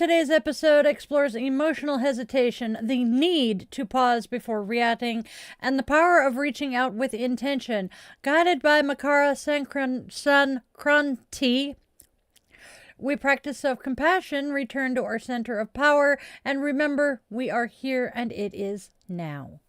Today's episode explores emotional hesitation, the need to pause before reacting, and the power of reaching out with intention. Guided by Makara Sankranti, we practice self-compassion, return to our center of power, and remember we are here and it is now.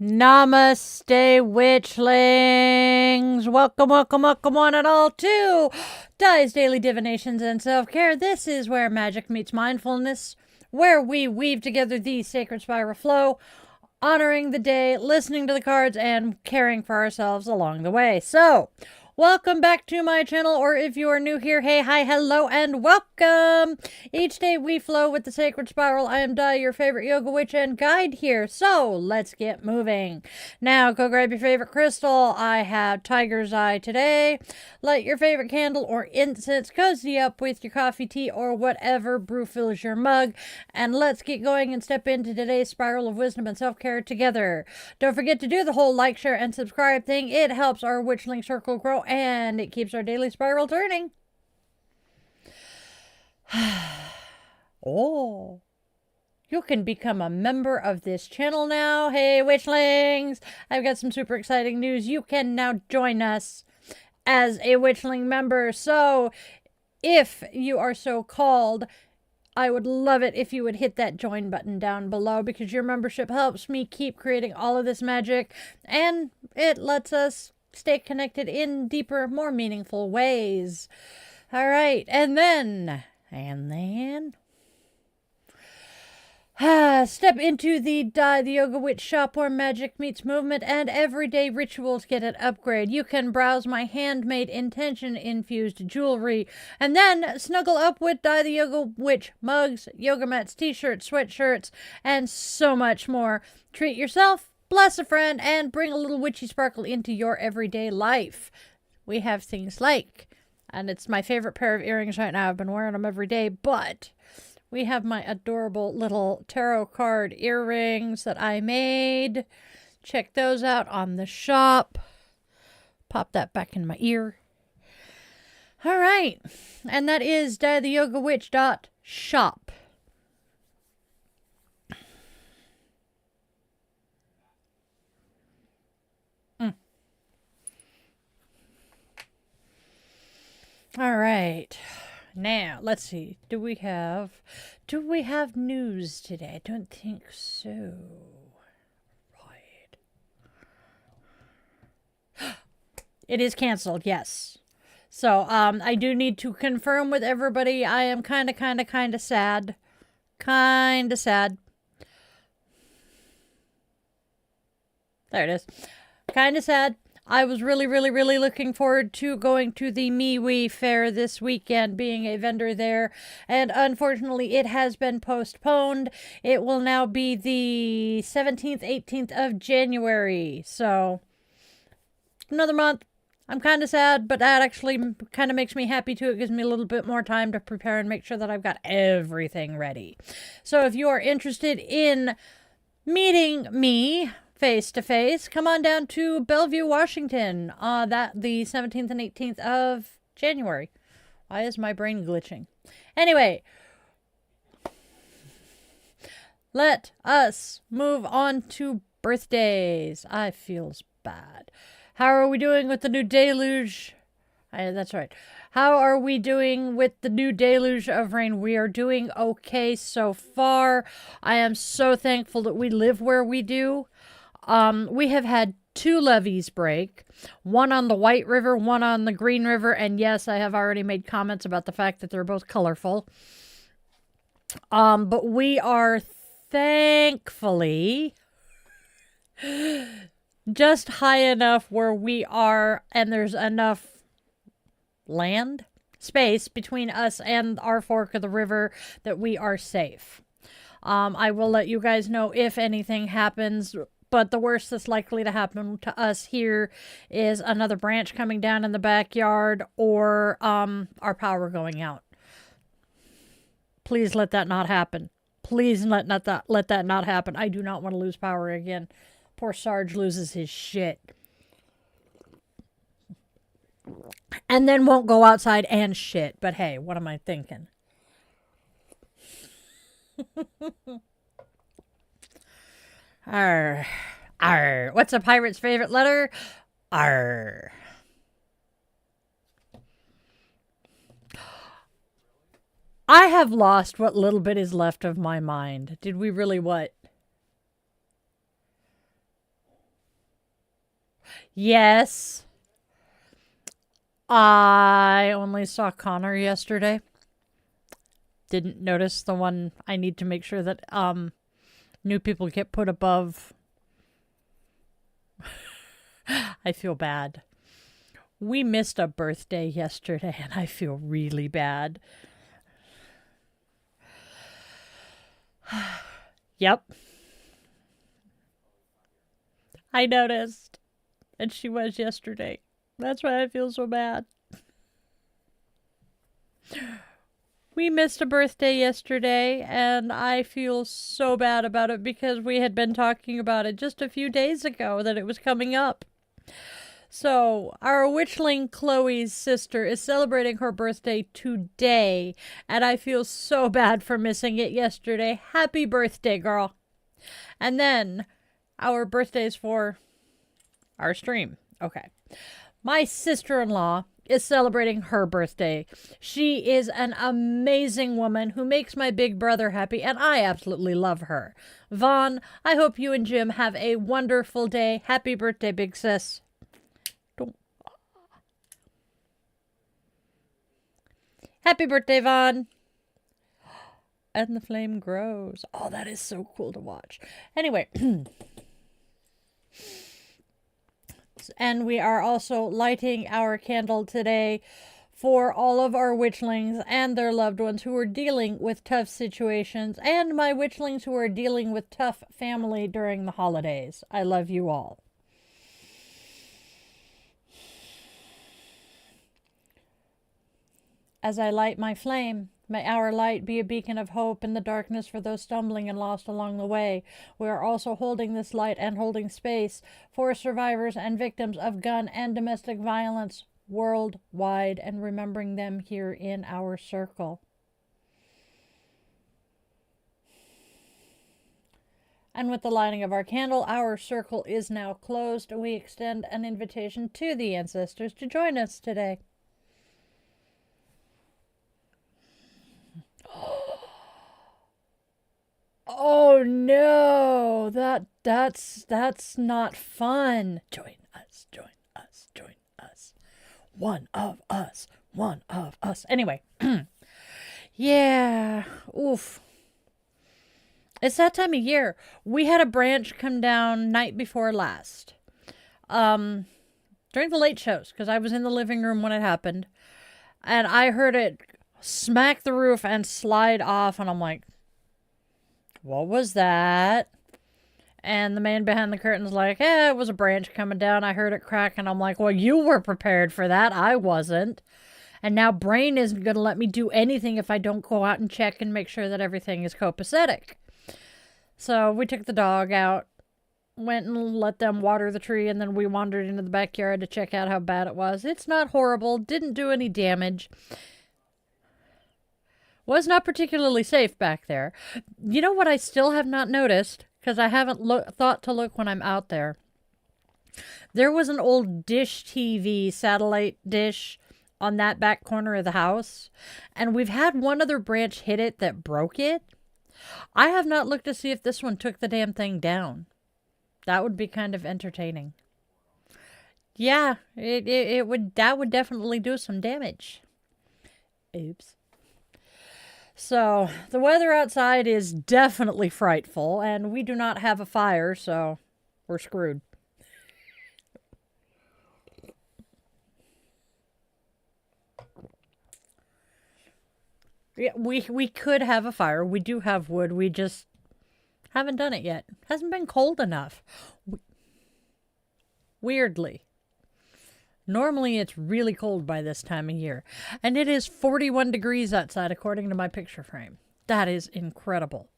Namaste, Witchlings! Welcome, welcome, welcome one and all to Di's Daily Divinations and Self-Care. This is where magic meets mindfulness, where we weave together the sacred spiral flow, honoring the day, listening to the cards, and caring for ourselves along the way. So, welcome back to my channel, or if you are new here, hey, hi, hello, and welcome! Each day we flow with the sacred spiral. I am Di, your favorite yoga witch and guide here, so let's get moving. Now, go grab your favorite crystal. I have Tiger's Eye today. Light your favorite candle or incense, cozy up with your coffee, tea, or whatever brew fills your mug, and let's get going and step into today's spiral of wisdom and self-care together. Don't forget to do the whole like, share, and subscribe thing. It helps our Witchling circle grow, and it keeps our daily spiral turning. Oh, you can become a member of this channel now. Hey, Witchlings, I've got some super exciting news. You can now join us as a Witchling member. So if you are so called, I would love it if you would hit that join button down below, because your membership helps me keep creating all of this magic, and it lets us stay connected in deeper, more meaningful ways. All right, and then step into the Di the Yoga Witch shop where magic meets movement and everyday rituals get an upgrade. You can browse my handmade intention-infused jewelry and then snuggle up with Di the Yoga Witch mugs, yoga mats, t-shirts, sweatshirts, and so much more. Treat yourself, bless a friend, and bring a little witchy sparkle into your everyday life. We have things like, and it's my favorite pair of earrings right now. I've been wearing them every day, but we have my adorable little tarot card earrings that I made. Check those out on the shop. Pop that back in my ear. All right. And that is DiTheYogaWitch.shop. All right. Now, let's see. Do we have news today? I don't think so. Right. It is canceled, yes. So, I do need to confirm with everybody. I am kind of sad. Kind of sad. There it is. Kind of sad. I was really looking forward to going to the MeWe fair this weekend, being a vendor there, and unfortunately it has been postponed. It will now be the 17th, 18th of January, so another month. I'm kind of sad, but that actually kind of makes me happy too. It gives me a little bit more time to prepare and make sure that I've got everything ready. So if you are interested in meeting me face to face, come on down to Bellevue, Washington, the 17th and 18th of January. Why is my brain glitching? Anyway, let us move on to birthdays. I feels bad. How are we doing with the new deluge? That's right. How are we doing with the new deluge of rain? We are doing okay so far. I am so thankful that we live where we do. We have had 2 levees break, one on the White River, one on the Green River, and yes, I have already made comments about the fact that they're both colorful. But we are thankfully just high enough where we are and there's enough land space between us and our fork of the river that we are safe. I will let you guys know if anything happens, but the worst that's likely to happen to us here is another branch coming down in the backyard or our power going out. Please let that not happen. Please let that not happen. I do not want to lose power again. Poor Sarge loses his shit. And then won't go outside and shit. But hey, what am I thinking? Arr. Arr. What's a pirate's favorite letter? Arr. I have lost what little bit is left of my mind. Did we really what? Yes. I only saw Connor yesterday. Didn't notice the one. I need to make sure that new people get put above. I feel bad. We missed a birthday yesterday and I feel really bad. Yep. I noticed. And she was yesterday. That's why I feel so bad. We missed a birthday yesterday, and I feel so bad about it because we had been talking about it just a few days ago that it was coming up. So, our witchling Chloe's sister is celebrating her birthday today, and I feel so bad for missing it yesterday. Happy birthday, girl. And then, our birthdays for our stream. Okay. My sister-in-law is celebrating her birthday. She is an amazing woman who makes my big brother happy, and I absolutely love her. Vaughn, I hope you and Jim have a wonderful day. Happy birthday, big sis. Happy birthday, Vaughn. And the flame grows. Oh, that is so cool to watch. Anyway. And we are also lighting our candle today for all of our witchlings and their loved ones who are dealing with tough situations, and my witchlings who are dealing with tough family during the holidays. I love you all. As I light my flame, may our light be a beacon of hope in the darkness for those stumbling and lost along the way. We are also holding this light and holding space for survivors and victims of gun and domestic violence worldwide, and remembering them here in our circle. And with the lighting of our candle, our circle is now closed. We extend an invitation to the ancestors to join us today. Oh no, that's not fun. Join us, join us, join us. One of us, one of us. Anyway, yeah, oof. It's that time of year. We had a branch come down night before last. During the late shows, because I was in the living room when it happened. And I heard it smack the roof and slide off, and I'm like, what was that? And the man behind the curtain's like, it was a branch coming down. I heard it crack, and I'm like, well, you were prepared for that. I wasn't. And now Brain isn't going to let me do anything if I don't go out and check and make sure that everything is copacetic. So we took the dog out, went and let them water the tree, and then we wandered into the backyard to check out how bad it was. It's not horrible. Didn't do any damage. Was not particularly safe back there. You know what I still have not noticed, because I haven't thought to look when I'm out there. There was an old dish TV, satellite dish, on that back corner of the house. And we've had one other branch hit it that broke it. I have not looked to see if this one took the damn thing down. That would be kind of entertaining. Yeah, that would definitely do some damage. Oops. So, the weather outside is definitely frightful, and we do not have a fire, so we're screwed. Yeah, we could have a fire. We do have wood. We just haven't done it yet. Hasn't been cold enough. Weirdly. Normally it's really cold by this time of year. And it is 41 degrees outside according to my picture frame. That is incredible.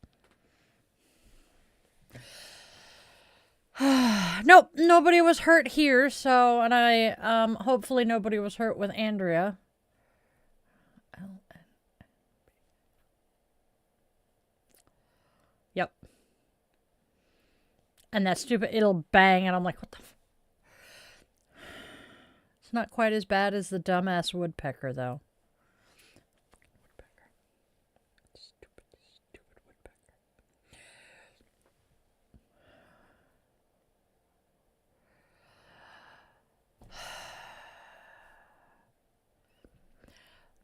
Nope, nobody was hurt here, so, and I, hopefully nobody was hurt with Andrea. Yep. And that stupid, it'll bang, and I'm like, what the It's not quite as bad as the dumbass woodpecker, though. Stupid woodpecker.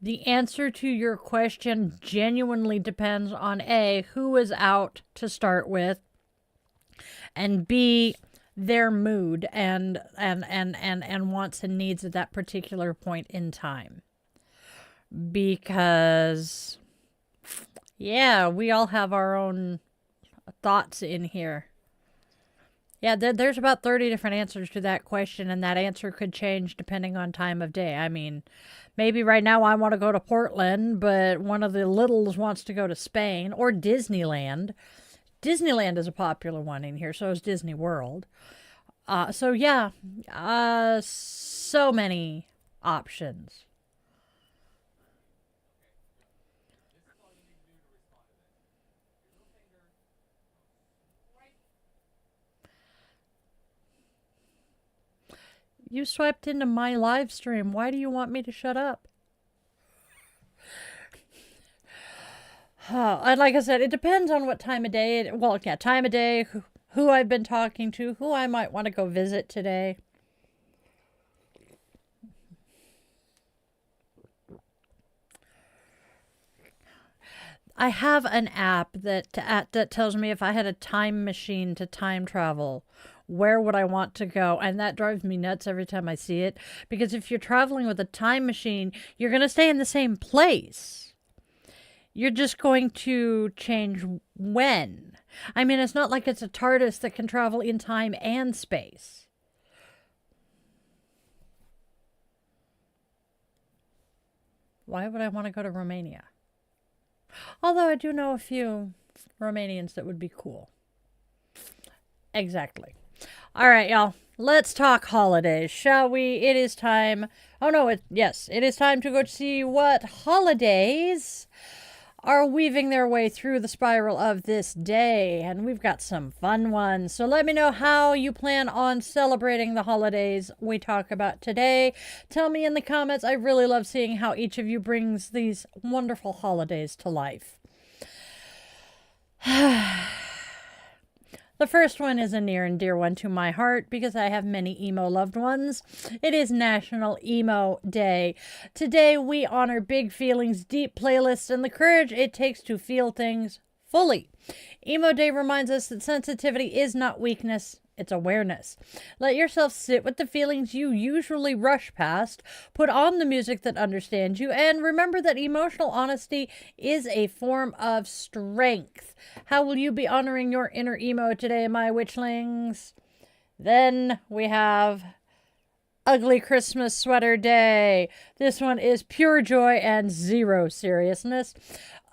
The answer to your question genuinely depends on A, who is out to start with, and B, their mood and wants and needs at that particular point in time. Because, yeah, we all have our own thoughts in here. Yeah, there's about 30 different answers to that question, and that answer could change depending on time of day. I mean, maybe right now I want to go to Portland, but one of the littles wants to go to Spain or Disneyland. Disneyland is a popular one in here, so is Disney World. So yeah, so many options. You swiped into my live stream. Why do you want me to shut up? And like I said, it depends on what time of day. Time of day, who I've been talking to, who I might want to go visit today. I have an app that tells me if I had a time machine to time travel, where would I want to go? And that drives me nuts every time I see it. Because if you're traveling with a time machine, you're going to stay in the same place. You're just going to change when. I mean, it's not like it's a TARDIS that can travel in time and space. Why would I want to go to Romania? Although I do know a few Romanians that would be cool. Exactly. All right, y'all. Let's talk holidays, shall we? It is time. Oh, no, it is time to go see what holidays are weaving their way through the spiral of this day. And we've got some fun ones. So let me know how you plan on celebrating the holidays we talk about today. Tell me in the comments. I really love seeing how each of you brings these wonderful holidays to life. The first one is a near and dear one to my heart because I have many emo loved ones. It is National Emo Day. Today we honor big feelings, deep playlists, and the courage it takes to feel things fully. Emo Day reminds us that sensitivity is not weakness, it's awareness. Let yourself sit with the feelings you usually rush past, put on the music that understands you, and remember that emotional honesty is a form of strength. How will you be honoring your inner emo today, my witchlings? Then we have Ugly Christmas Sweater Day. This one is pure joy and zero seriousness.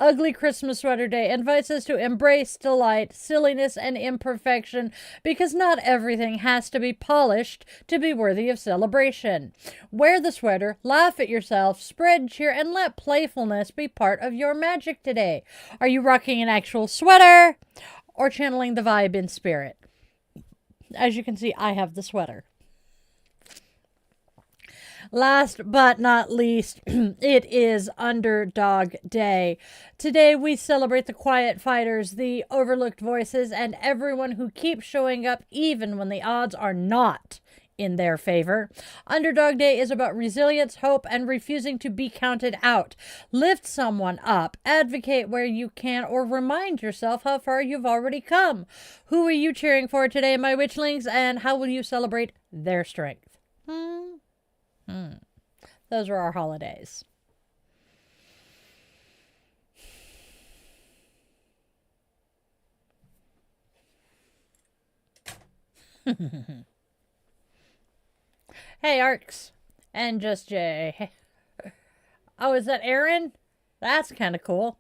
Ugly Christmas Sweater Day invites us to embrace delight, silliness, and imperfection because not everything has to be polished to be worthy of celebration. Wear the sweater, laugh at yourself, spread cheer, and let playfulness be part of your magic today. Are you rocking an actual sweater or channeling the vibe in spirit? As you can see, I have the sweater. Last but not least, it is Underdog Day. Today we celebrate the quiet fighters, the overlooked voices, and everyone who keeps showing up even when the odds are not in their favor. Underdog Day is about resilience, hope, and refusing to be counted out. Lift someone up, advocate where you can, or remind yourself how far you've already come. Who are you cheering for today, my witchlings, and how will you celebrate their strength? Those are our holidays. Hey, Arcs. And Just Jay. Oh, is that Aaron? That's kind of cool.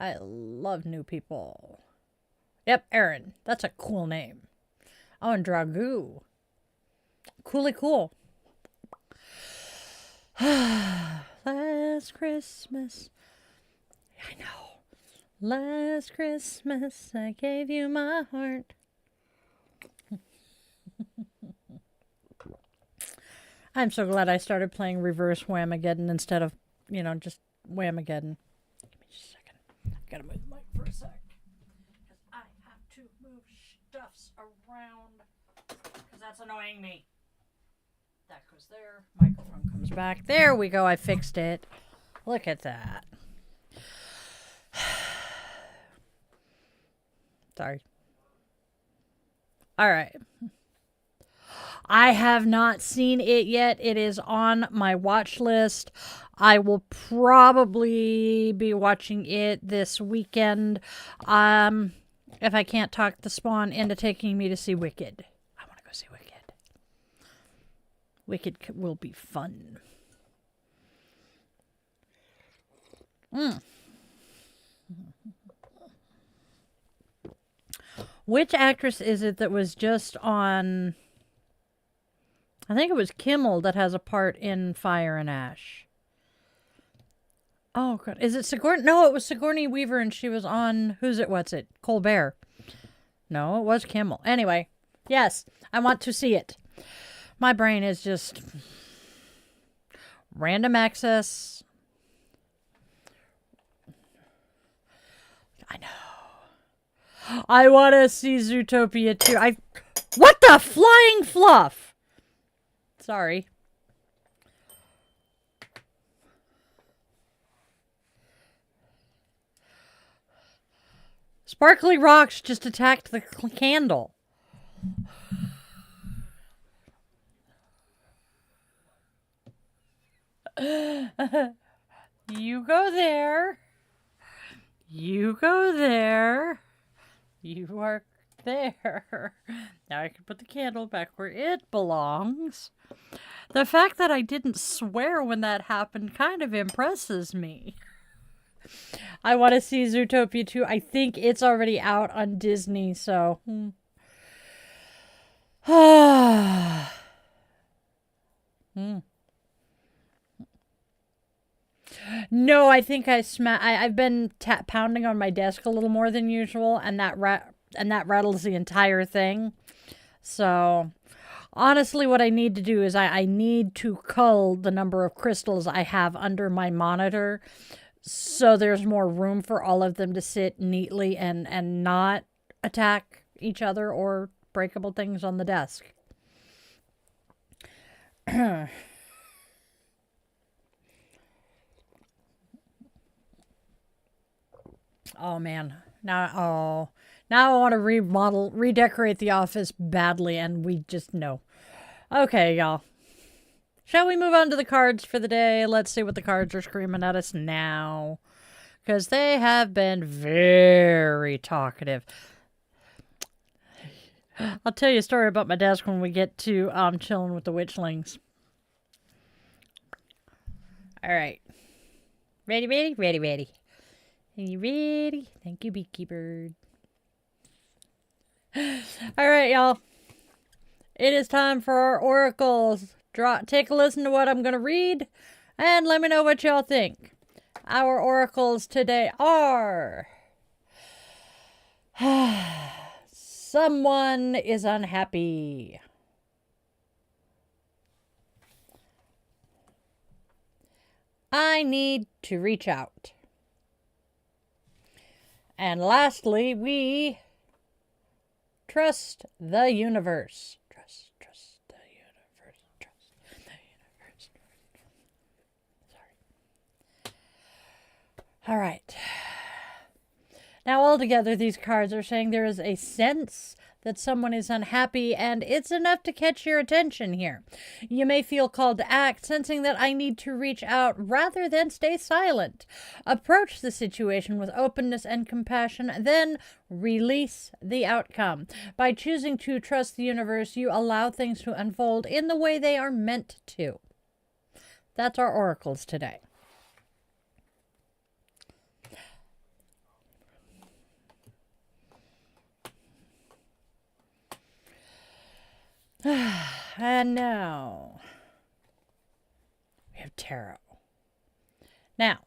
I love new people. Yep, Aaron. That's a cool name. Oh, and Dragoo. Cooly cool. Last Christmas. I know. Last Christmas, I gave you my heart. I'm so glad I started playing Reverse Whamageddon instead of, just Whamageddon. Give me just a second. I gotta move the mic for a sec. Because I have to move stuffs around. Because that's annoying me. That goes there. Microphone comes back. There we go. I fixed it. Look at that. Sorry. All right. I have not seen it yet. It is on my watch list. I will probably be watching it this weekend. If I can't talk the Spawn into taking me to see Wicked. I want to go see Wicked. Wicked will be fun. Which actress is it that was just on... I think it was Kimmel that has a part in Fire and Ash. Oh, God. Is it Sigourney? No, it was Sigourney Weaver and she was on... What's it? Colbert. No, it was Kimmel. Anyway, yes, I want to see it. My brain is just... Random access. I know. I want to see Zootopia too. What the flying fluff? Sorry. Sparkly rocks just attacked the candle. You go there. You go there. You are there. Now I can put the candle back where it belongs. The fact that I didn't swear when that happened kind of impresses me. I want to see Zootopia 2. I think it's already out on Disney, so... No, I think I've been pounding on my desk a little more than usual, and that rattles the entire thing. So, honestly, what I need to do is I need to cull the number of crystals I have under my monitor, so there's more room for all of them to sit neatly and not attack each other or breakable things on the desk. Oh, man. Now I want to redecorate the office badly, and we just know. Okay, y'all. Shall we move on to the cards for the day? Let's see what the cards are screaming at us now. Because they have been very talkative. I'll tell you a story about my desk when we get to chilling with the Witchlings. All right. Ready? Are you ready? Thank you, Beekeeper. All right, y'all. It is time for our oracles. Take a listen to what I'm going to read, and let me know what y'all think. Our oracles today are... Someone is unhappy. I need to reach out. And lastly, we trust the universe. Trust the universe. Trust the universe. Sorry. All right. Now, altogether, these cards are saying there is a sense that someone is unhappy, and it's enough to catch your attention here. You may feel called to act, sensing that I need to reach out rather than stay silent. Approach the situation with openness and compassion, then release the outcome. By choosing to trust the universe, you allow things to unfold in the way they are meant to. That's our oracles today. And now we have tarot. Now,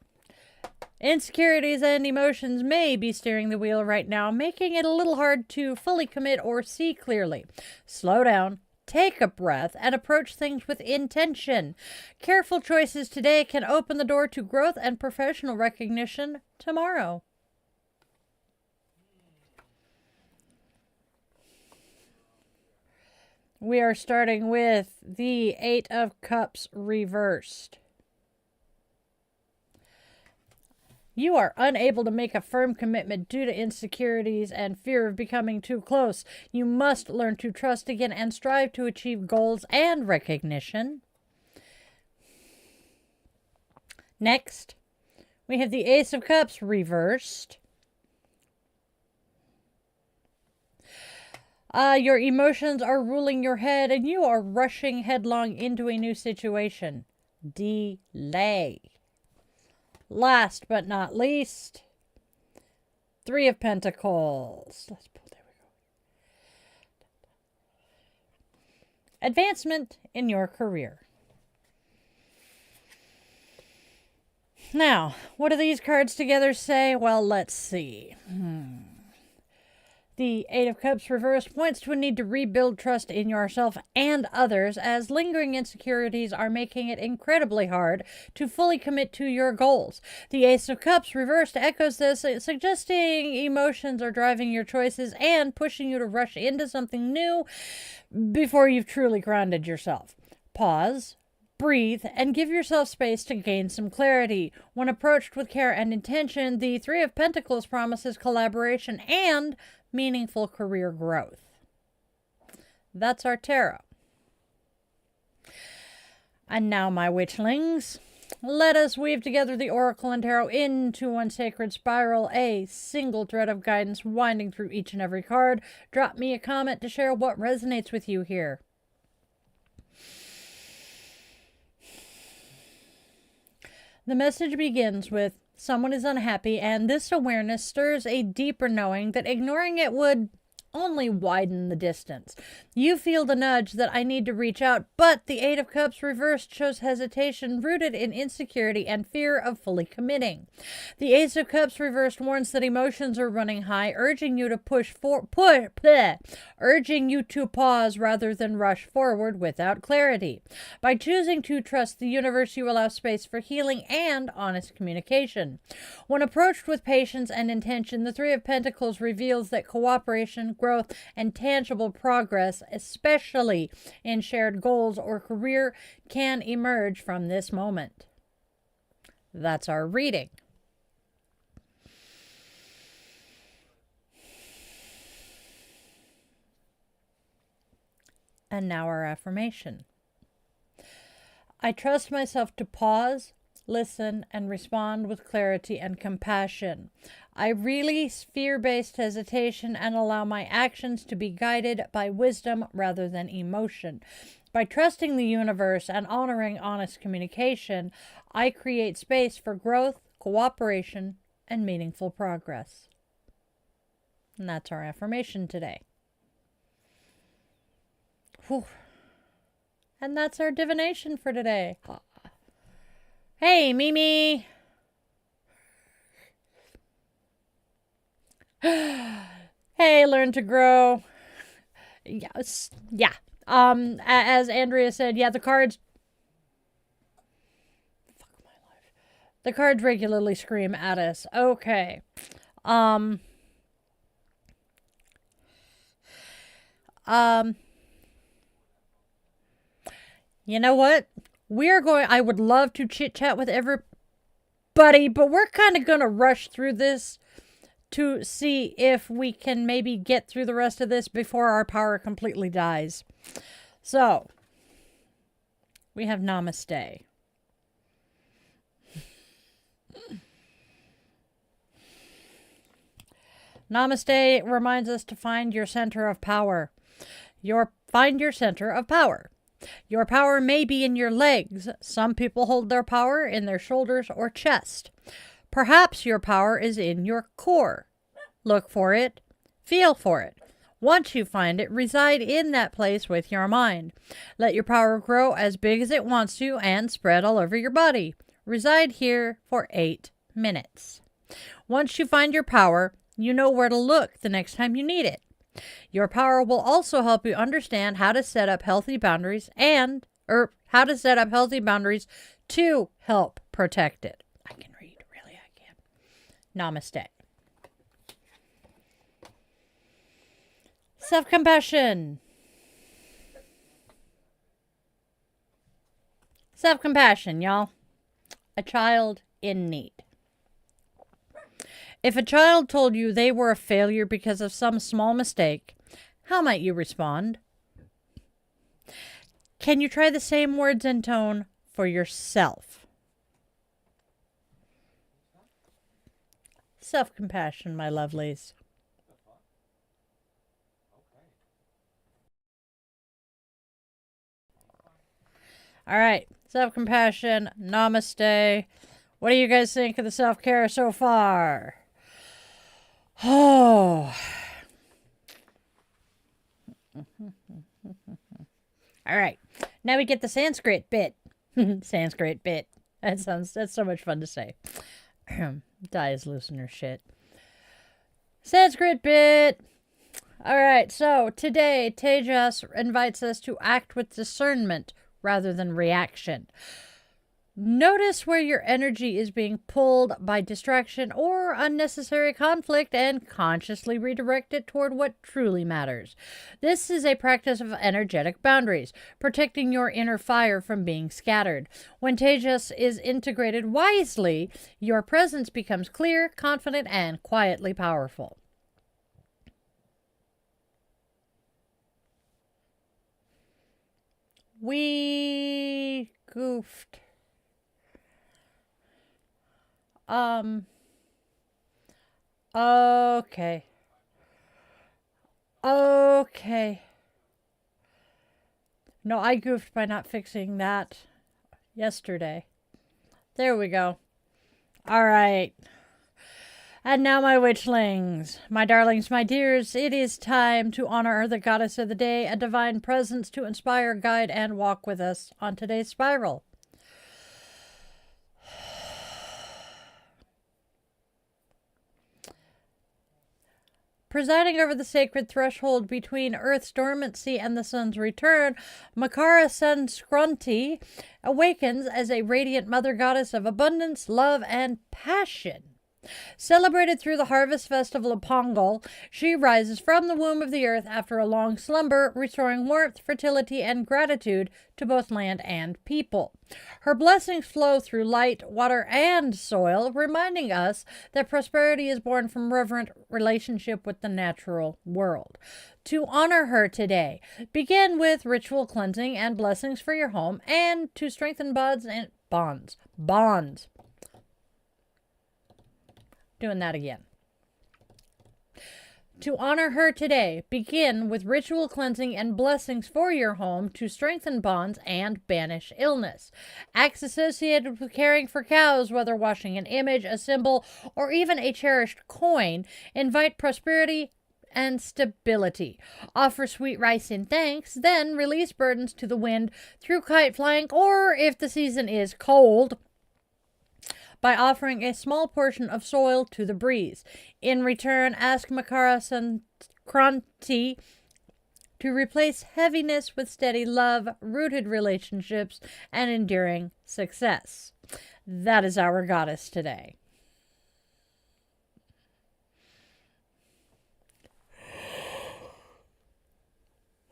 insecurities and emotions may be steering the wheel right now, making it a little hard to fully commit or see clearly. Slow down, take a breath, and approach things with intention. Careful choices today can open the door to growth and professional recognition tomorrow. We are starting with the Eight of Cups reversed. You are unable to make a firm commitment due to insecurities and fear of becoming too close. You must learn to trust again and strive to achieve goals and recognition. Next, we have the Ace of Cups reversed. Your emotions are ruling your head and you are rushing headlong into a new situation. Delay. Last but not least, Three of Pentacles. Let's pull, there we go. Advancement in your career. Now, what do these cards together say? Well, let's see. The Eight of Cups reversed points to a need to rebuild trust in yourself and others, as lingering insecurities are making it incredibly hard to fully commit to your goals. The Ace of Cups reversed echoes this, suggesting emotions are driving your choices and pushing you to rush into something new before you've truly grounded yourself. Pause. Breathe and give yourself space to gain some clarity. When approached with care and intention, the Three of Pentacles promises collaboration and meaningful career growth. That's our tarot. And now, my witchlings, let us weave together the oracle and tarot into one sacred spiral, a single thread of guidance winding through each and every card. Drop me a comment to share what resonates with you here. The message begins with, someone is unhappy, and this awareness stirs a deeper knowing that ignoring it would only widen the distance. You feel the nudge that I need to reach out, but the Eight of Cups reversed shows hesitation rooted in insecurity and fear of fully committing. The Ace of Cups reversed warns that emotions are running high, urging you to urging you to pause rather than rush forward without clarity. By choosing to trust the universe, you allow space for healing and honest communication. When approached with patience and intention, the Three of Pentacles reveals that cooperation, growth, and tangible progress, especially in shared goals or career, can emerge from this moment. That's our reading. And now our affirmation. I trust myself to pause, listen, and respond with clarity and compassion. I release fear-based hesitation and allow my actions to be guided by wisdom rather than emotion. By trusting the universe and honoring honest communication, I create space for growth, cooperation, and meaningful progress. And that's our affirmation today. Whew. And that's our divination for today. Hey, Mimi! Hey, learn to grow. Yes, yeah. As Andrea said, yeah, the cards. Fuck my life. The cards regularly scream at us. Okay. You know what? I would love to chit chat with everybody, but we're kind of going to rush through this to see if we can maybe get through the rest of this before our power completely dies. So, we have Namaste. Namaste reminds us to find your center of power. Find your center of power. Your power may be in your legs. Some people hold their power in their shoulders or chest. Perhaps your power is in your core. Look for it. Feel for it. Once you find it, reside in that place with your mind. Let your power grow as big as it wants to and spread all over your body. Reside here for 8 minutes. Once you find your power, you know where to look the next time you need it. Your power will also help you understand how to set up healthy boundaries how to set up healthy boundaries to help protect it. I can read, really, I can. Namaste. Self-compassion. Self-compassion, y'all. A child in need. If a child told you they were a failure because of some small mistake, how might you respond? Can you try the same words and tone for yourself? Self-compassion, my lovelies. All right, self-compassion, namaste. What do you guys think of the self-care so far? Oh. All right. Now we get the Sanskrit bit. Sanskrit bit. That's so much fun to say. Di is losing her shit. Sanskrit bit. All right. So today, Tejas invites us to act with discernment rather than reaction. Notice where your energy is being pulled by distraction or unnecessary conflict and consciously redirect it toward what truly matters. This is a practice of energetic boundaries, protecting your inner fire from being scattered. When Tejas is integrated wisely, your presence becomes clear, confident, and quietly powerful. We goofed. Okay. No, I goofed by not fixing that yesterday. There we go. All right. And now, my witchlings, my darlings, my dears, it is time to honor the goddess of the day, a divine presence to inspire, guide, and walk with us on today's spiral. Presiding over the sacred threshold between Earth's dormancy and the sun's return, Makara Sankranti awakens as a radiant mother goddess of abundance, love, and passion. Celebrated through the harvest festival of Pongal, she rises from the womb of the earth after a long slumber, restoring warmth, fertility, and gratitude to both land and people. Her blessings flow through light, water, and soil, reminding us that prosperity is born from reverent relationship with the natural world. To honor her today, begin with ritual cleansing and blessings for your home, and to strengthen bonds. Doing that again. To honor her today, begin with ritual cleansing and blessings for your home to strengthen bonds and banish illness. Acts associated with caring for cows, whether washing an image, a symbol, or even a cherished coin, invite prosperity and stability. Offer sweet rice in thanks, then release burdens to the wind through kite flying, or if the season is cold, by offering a small portion of soil to the breeze. In return, ask Makara Sankranti to replace heaviness with steady love, rooted relationships, and enduring success. That is our goddess today.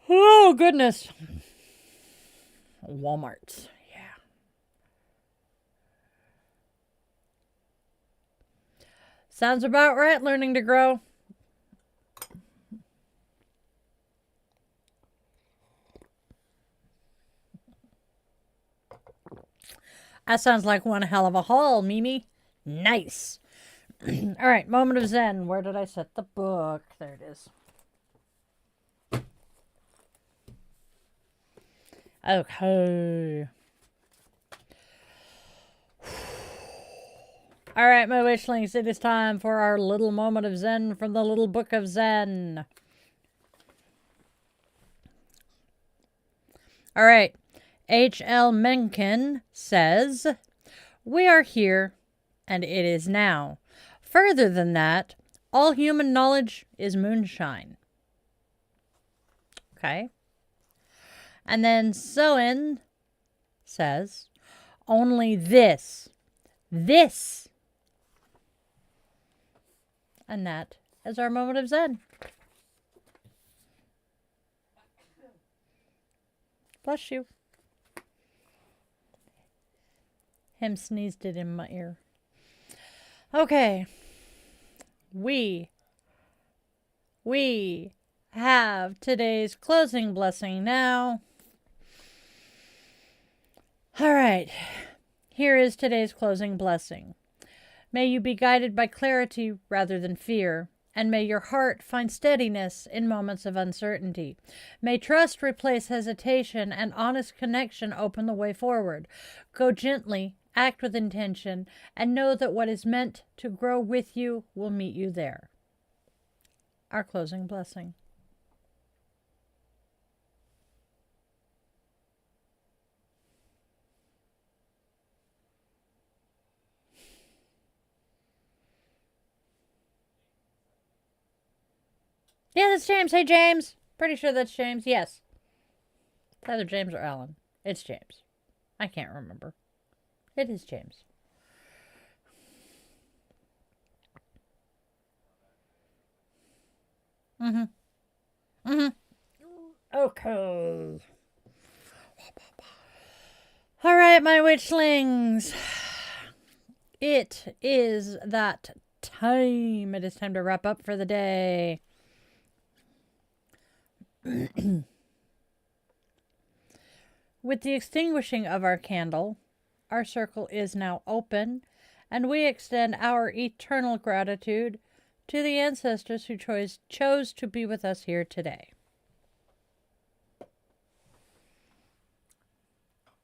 Oh, goodness. Walmart. Sounds about right, learning to grow. That sounds like one hell of a haul, Mimi. Nice. All right, moment of Zen. Where did I set the book? There it is. Okay. All right, my Witchlings, it is time for our little moment of Zen from the Little Book of Zen. All right. H.L. Mencken says, "We are here, and it is now. Further than that, all human knowledge is moonshine." Okay. And then Soen says, "Only this. And that is our moment of Zen. Bless you. Him sneezed it in my ear. Okay. We have today's closing blessing now. All right. Here is today's closing blessing. May you be guided by clarity rather than fear, and may your heart find steadiness in moments of uncertainty. May trust replace hesitation, and honest connection open the way forward. Go gently, act with intention, and know that what is meant to grow with you will meet you there. Our closing blessing. Yeah, that's James. Hey, James. Pretty sure that's James. Yes. It's either James or Alan. It's James. I can't remember. It is James. Okay. All right, my witchlings. It is that time. It is time to wrap up for the day. With the extinguishing of our candle, our circle is now open, and we extend our eternal gratitude to the ancestors who chose to be with us here today.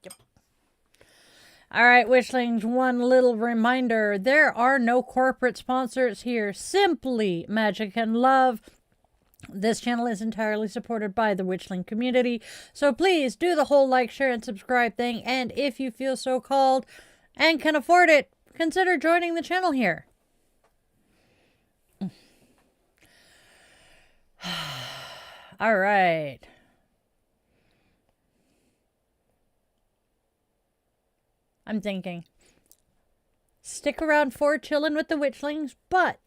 Yep. All right, Witchlings, one little reminder. There are no corporate sponsors here. Simply magic and love. This channel is entirely supported by the Witchling community, so please do the whole like, share, and subscribe thing, and if you feel so called and can afford it, consider joining the channel here. All right. I'm thinking. Stick around for chilling with the Witchlings, but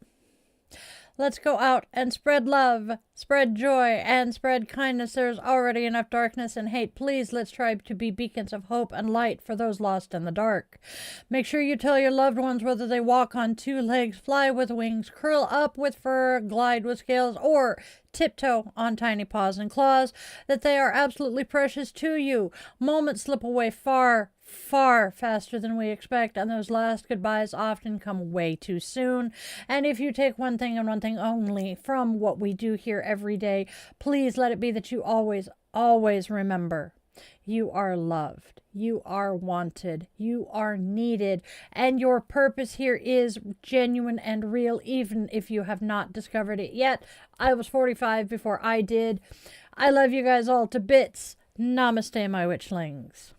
let's go out and spread love, spread joy, and spread kindness. There's already enough darkness and hate. Please, let's try to be beacons of hope and light for those lost in the dark. Make sure you tell your loved ones, whether they walk on two legs, fly with wings, curl up with fur, glide with scales, or tiptoe on tiny paws and claws, that they are absolutely precious to you. Moments slip away far faster than we expect, and those last goodbyes often come way too soon. And if you take one thing and one thing only from what we do here every day, please let it be that you always remember you are loved, you are wanted, you are needed, and your purpose here is genuine and real, even if you have not discovered it yet. I was 45 before I did. I love you guys all to bits. Namaste, my witchlings.